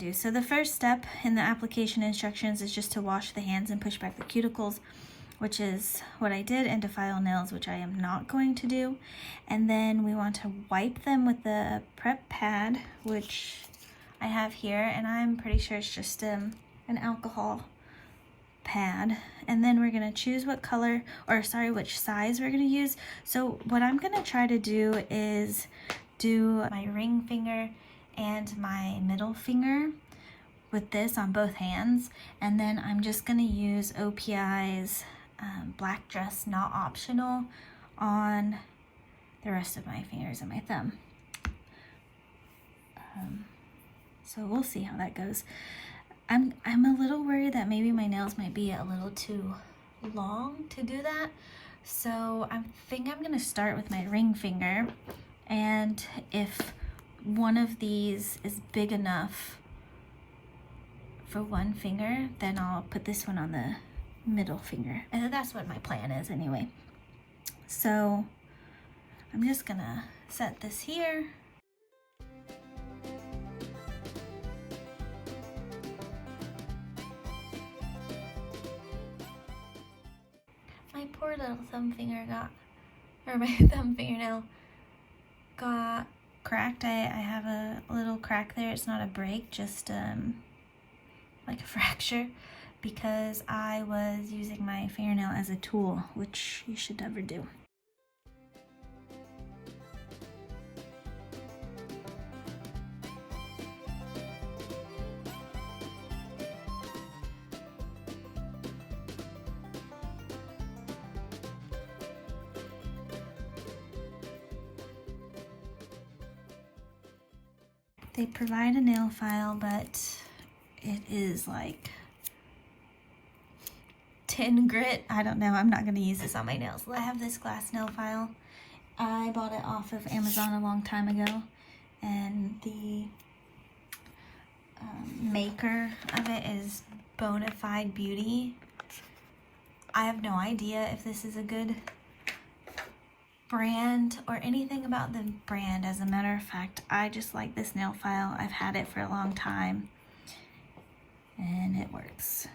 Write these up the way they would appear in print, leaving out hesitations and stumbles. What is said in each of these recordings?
do. So the first step in the application instructions is just to wash the hands and push back the cuticles, which is what I did, and defile nails, which I am not going to do. And then we want to wipe them with the prep pad, which I have here, and I'm pretty sure it's just an alcohol pad. And then we're gonna choose what color, or sorry, which size we're gonna use. So what I'm gonna try to do is do my ring finger and my middle finger with this on both hands, and then I'm just gonna use OPI's Black Dress Not Optional on the rest of my fingers and my thumb. So we'll see how that goes. I'm a little worried that maybe my nails might be a little too long to do that. So I think I'm gonna start with my ring finger, and if one of these is big enough for one finger, then I'll put this one on the middle finger. And that's what my plan is anyway. So I'm just gonna set this here. My poor little thumb fingernail got cracked. I have a little crack there. It's not a break, just like a fracture, because I was using my fingernail as a tool, which you should never do. They provide a nail file, but it is like tin grit. I don't know. I'm not going to use this on my nails. I have this glass nail file. I bought it off of Amazon a long time ago, and the maker of it is Bonafide Beauty. I have no idea if this is a good brand or anything about the brand. As a matter of fact, I just like this nail file. I've had it for a long time and it works.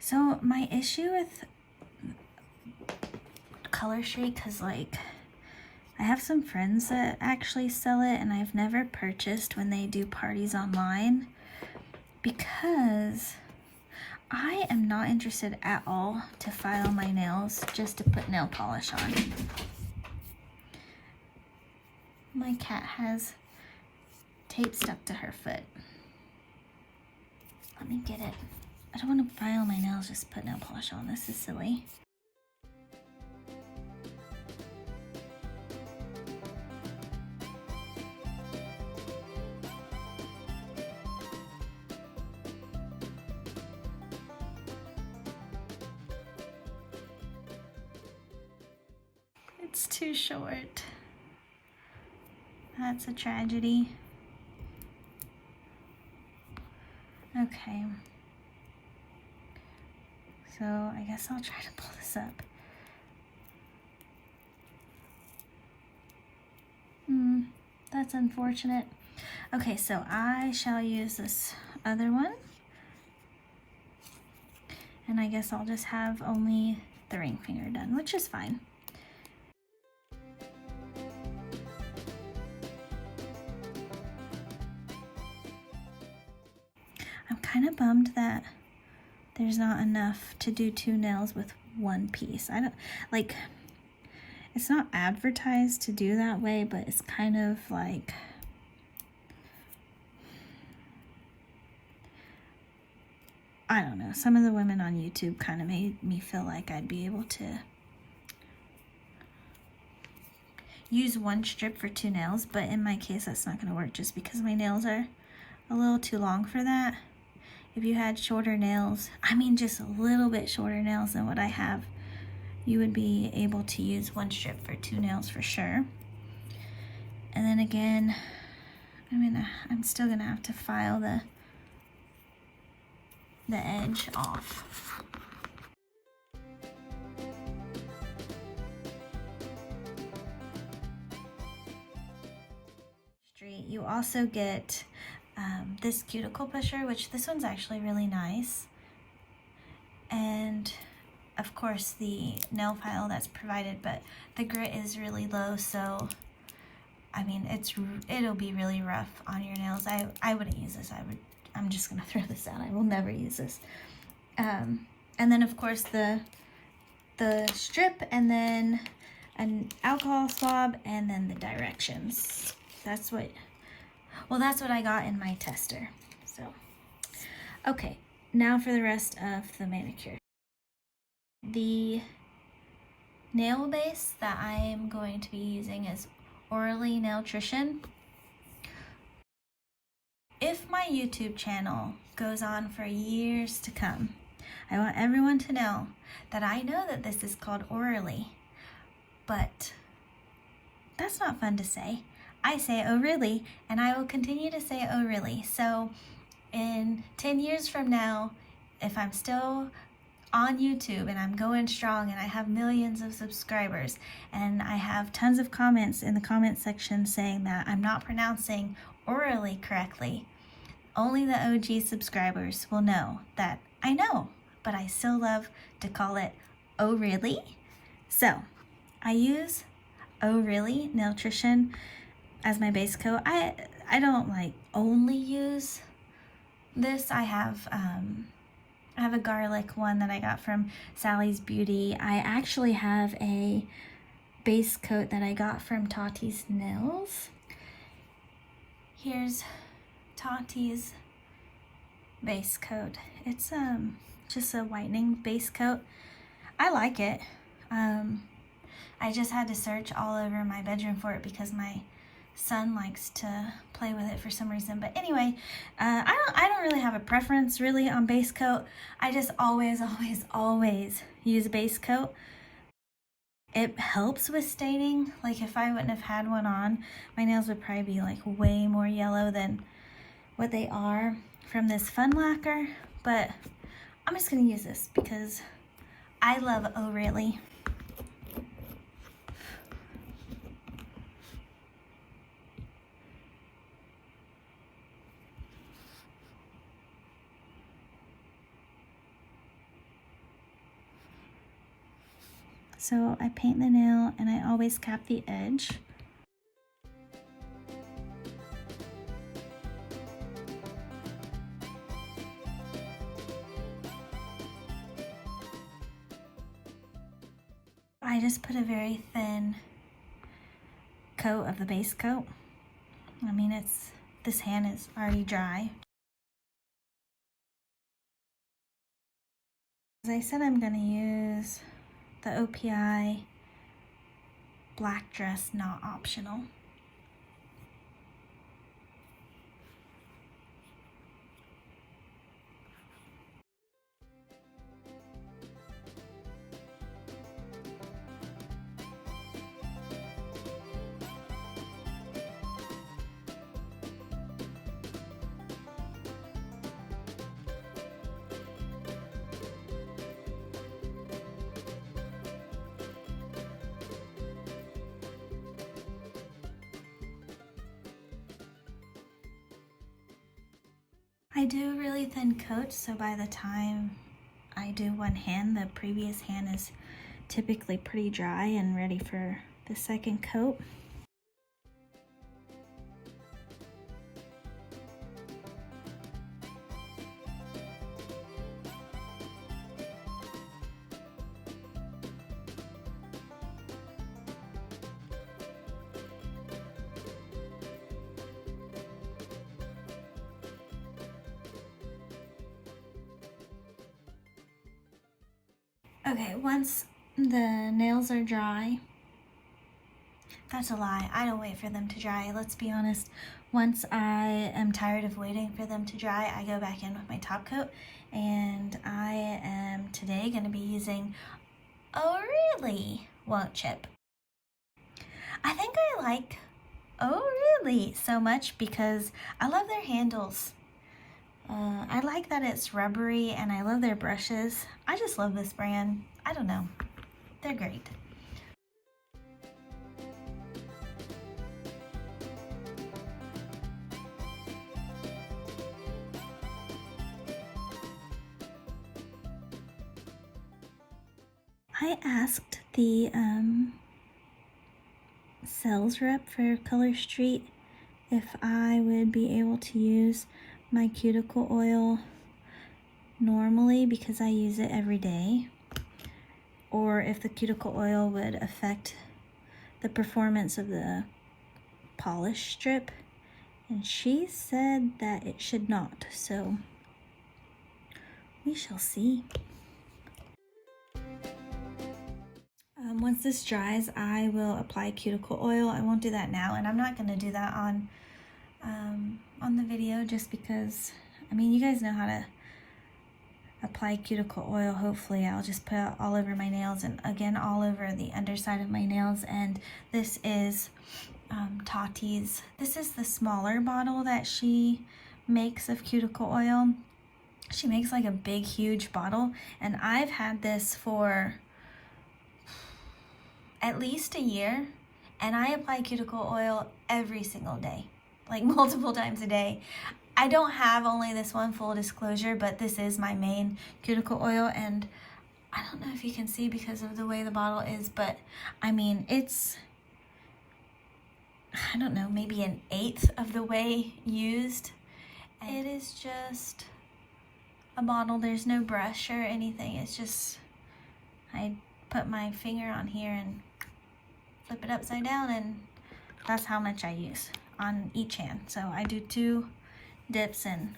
So my issue with Color Street, because like I have some friends that actually sell it, and I've never purchased when they do parties online, because I am not interested at all to file my nails just to put nail polish on. My cat has tape stuck to her foot. Let me get it. I don't want to file my nails just to put nail polish on. This is silly. It's too short. That's a tragedy. Okay. So I guess I'll try to pull this up. That's unfortunate. Okay, so I shall use this other one. And I guess I'll just have only the ring finger done, which is fine. I'm kind of bummed that there's not enough to do 2 nails with 1 piece. I don't like, it's not advertised to do that way, but it's kind of like, I don't know, some of the women on YouTube kind of made me feel like I'd be able to use 1 strip for 2 nails, but in my case that's not going to work just because my nails are a little too long for that. If you had shorter nails, I mean just a little bit shorter nails than what I have, you would be able to use 1 strip for 2 nails for sure. And then again, I'm still gonna have to file the edge off. you also get this Cuticle Pusher, which this one's actually really nice. And of course the nail file that's provided, but the grit is really low, so I mean it'll be really rough on your nails. I wouldn't use this. I'm just gonna throw this out. I will never use this. And then of course the strip, and then an alcohol swab, and then the directions. That's what I got in my tester. So okay, now for the rest of the manicure. The nail base that I am going to be using is ORLY-Nailtrition. If my YouTube channel goes on for years to come, I want everyone to know that I know that this is called Orly, but that's not fun to say. I say, oh really, and I will continue to say, oh really. So in 10 years from now, if I'm still on YouTube and I'm going strong and I have millions of subscribers and I have tons of comments in the comment section saying that I'm not pronouncing orally correctly, only the OG subscribers will know that I know, but I still love to call it oh really. So I use oh really Nailtrition as my base coat. I don't like only use this. I have a garlic one that I got from Sally's Beauty. I actually have a base coat that I got from Tati Nails. Here's Tati's base coat. It's just a whitening base coat. I like it. I just had to search all over my bedroom for it because my son likes to play with it for some reason. But anyway, I don't really have a preference really on base coat. I just always use a base coat. It helps with staining. Like if I wouldn't have had one on, my nails would probably be like way more yellow than what they are from this fun lacquer. But I'm just gonna use this because I love oh really. So I paint the nail and I always cap the edge. I just put a very thin coat of the base coat. I mean, this hand is already dry. As I said, I'm gonna use the OPI black dress, not optional. I do really thin coats, so by the time I do one hand, the previous hand is typically pretty dry and ready for the second coat. Okay, once the nails are dry, that's a lie, I don't wait for them to dry, let's be honest. Once I am tired of waiting for them to dry, I go back in with my top coat, and I am today going to be using Oh Really Won't Chip. I think I like Oh Really so much because I love their handles. I like that it's rubbery, and I love their brushes. I just love this brand. I don't know. They're great. I asked the sales rep for Color Street if I would be able to use my cuticle oil normally because I use it every day, or if the cuticle oil would affect the performance of the polish strip, and she said that it should not, so we shall see. Once this dries, I will apply cuticle oil. I won't do that now, and I'm not going to do that on the video just because, I mean, you guys know how to apply cuticle oil. Hopefully I'll just put it all over my nails, and again all over the underside of my nails. And this is Tati's. This is the smaller bottle that she makes of cuticle oil. She makes like a big huge bottle, and I've had this for at least a year, and I apply cuticle oil every single day, like multiple times a day. I don't have only this one, full disclosure, but this is my main cuticle oil, and I don't know if you can see because of the way the bottle is, but I mean, it's, I don't know, maybe 1/8 of the way used. It is just a bottle. There's no brush or anything. It's just, I put my finger on here and flip it upside down, and that's how much I use on each hand. So I do 2 dips and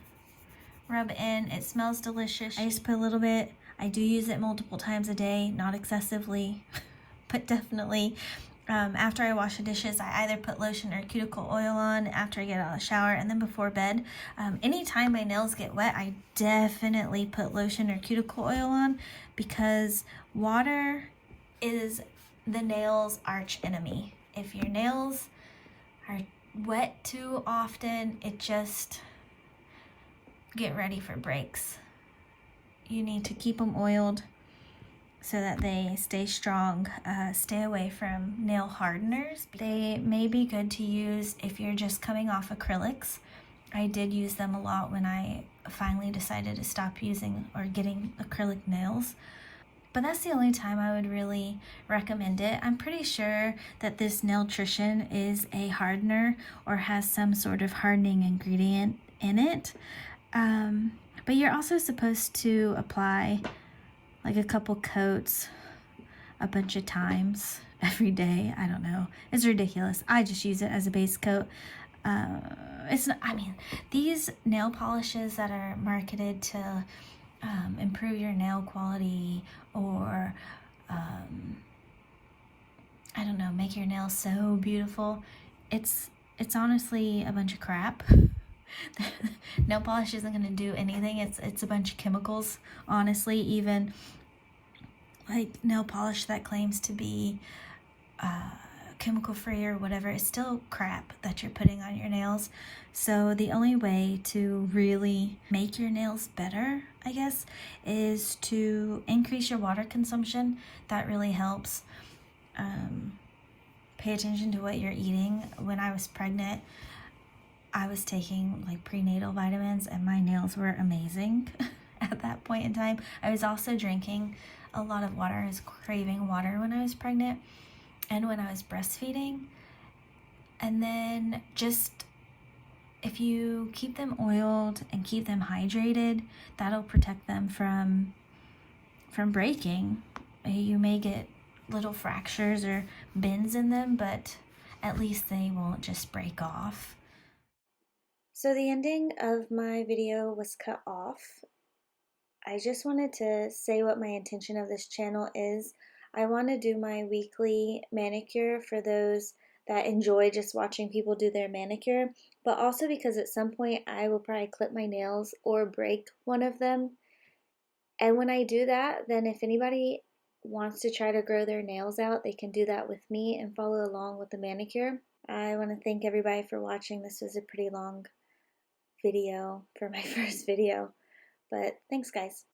rub it in. It smells delicious. I just put a little bit. I do use it multiple times a day, not excessively, but definitely. After I wash the dishes, I either put lotion or cuticle oil on after I get out of the shower, and then before bed. Anytime my nails get wet, I definitely put lotion or cuticle oil on, because water is the nail's arch enemy. If your nails are wet too often, it just, get ready for breaks. You need to keep them oiled so that they stay strong. Stay away from nail hardeners. They may be good to use if you're just coming off acrylics. I did use them a lot when I finally decided to stop using or getting acrylic nails. But that's the only time I would really recommend it. I'm pretty sure that this Nailtrition is a hardener or has some sort of hardening ingredient in it. But you're also supposed to apply like a couple coats a bunch of times every day. I don't know. It's ridiculous. I just use it as a base coat. It's not, I mean, these nail polishes that are marketed to improve your nail quality, or I don't know, make your nails so beautiful, it's honestly a bunch of crap. Nail polish isn't going to do anything. It's a bunch of chemicals, honestly. Even like nail polish that claims to be chemical free or whatever, it's still crap that you're putting on your nails. So the only way to really make your nails better, I guess, is to increase your water consumption. That really helps. Pay attention to what you're eating. When I was pregnant, I was taking like prenatal vitamins, and my nails were amazing at that point in time. I was also drinking a lot of water. I was craving water when I was pregnant and when I was breastfeeding. And then just, if you keep them oiled and keep them hydrated, that'll protect them from breaking. You may get little fractures or bends in them, but at least they won't just break off. So the ending of my video was cut off. I just wanted to say what my intention of this channel is. I want to do my weekly manicure for those that enjoy just watching people do their manicure, but also because at some point I will probably clip my nails or break one of them. And when I do that, then if anybody wants to try to grow their nails out, they can do that with me and follow along with the manicure. I want to thank everybody for watching. This was a pretty long video for my first video, but thanks guys.